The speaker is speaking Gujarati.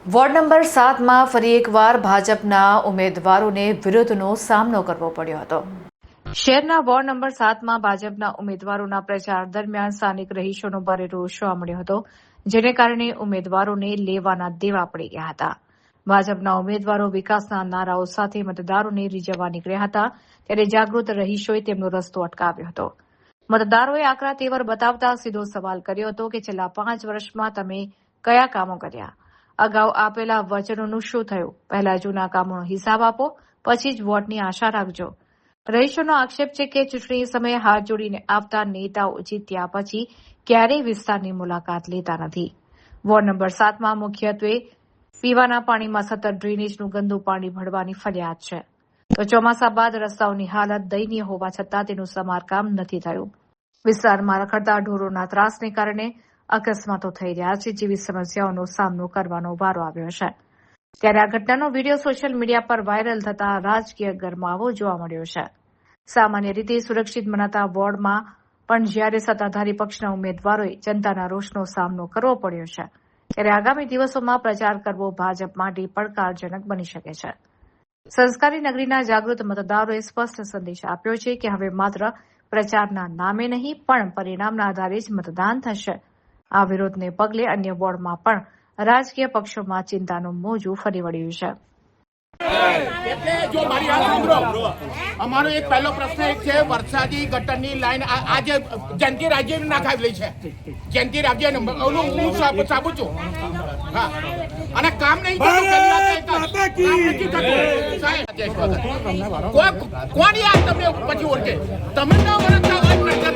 વોર્ડ નંબર 7માં ફરી એકવાર ભાજપના ઉમેદવારોને વિરોધનો સામનો કરવો પડ્યો હતો। શહેરના વોર્ડ નંબર 7માં ભાજપના ઉમેદવારોના પ્રચાર દરમિયાન સ્થાનિક રહીશોનો ભારે રોષ જોવા મળ્યો હતો, જેને કારણે ઉમેદવારોને લેવાના દેવા પડી ગયા હતા। ભાજપના ઉમેદવારો વિકાસના નારાઓ સાથે મતદારોને રીઝવવા નીકળ્યા હતા, ત્યારે જાગૃત રહીશોએ તેમનો રસ્તો અટકાવ્યો હતો। મતદારોએ આકરા તેવર બતાવતા સીધો સવાલ કર્યો હતો કે છેલ્લા 5 વર્ષમાં તમે કયા કામો કર્યા? અગાઉ આપેલા વચનોનું શું થયું? પહેલા જૂના કામોનો હિસાબ આપો, પછી જ વોટની આશા રાખજો। રહીશોનો આક્ષેપ છે કે ચૂંટણી સમયે હાથ જોડીને આવતા નેતાઓ જીત્યા પછી ક્યારેય વિસ્તારની મુલાકાત લેતા નથી। વોર્ડ નંબર 7માં મુખ્યત્વે પીવાના પાણીમાં સતત ડ્રેનેજનું ગંદુ પાણી ભળવાની ફરિયાદ છે, તો ચોમાસા બાદ રસ્તાઓની હાલત દયનીય હોવા છતાં તેનું સમારકામ નથી થયું। વિસ્તારમાં રખડતા ઢોરોના ત્રાસને કારણે અકસ્માતો થઈ રહ્યા છે, જેવી સમસ્યાઓનો સામનો કરવાનો વારો આવ્યો છે। ત્યારે આ ઘટનાનો વિડીયો સોશિયલ મીડિયા પર વાયરલ થતા રાજકીય ગરમાવો જોવા મળ્યો છે। સામાન્ય રીતે સુરક્ષિત મનાતા વોર્ડમાં પણ જ્યારે સત્તાધારી પક્ષના ઉમેદવારોએ જનતાના રોષનો સામનો કરવો પડ્યો છે, ત્યારે આગામી દિવસોમાં પ્રચાર કરવો ભાજપ માટે પડકારજનક બની શકે છે। સંસ્કારી નગરીના જાગૃત મતદારોએ સ્પષ્ટ સંદેશ આપ્યો છે કે હવે માત્ર પ્રચારના નામે નહીં પણ પરિણામના આધારે જ મતદાન થશે। આ વિરોધને પગલે અન્ય વોર્ડમાં પણ રાજકીય પક્ષોમાં ચિંતાનું મોજું ફરી વળ્યું છે। એટલે જો મારી વાત સાંભળો, અમારો એક પહેલો પ્રશ્ન એક છે, વરસાદી ગટરની લાઈન આજે જયંતિ રાજ્ય નાખાવેલી છે। જયંતિ રાજ્ય ઓલું હું સાબુ છું, હા, અને કામ નહીં થતું। કોણ યાર તમને પછી ઓળખે? તમે 9 વર્ષ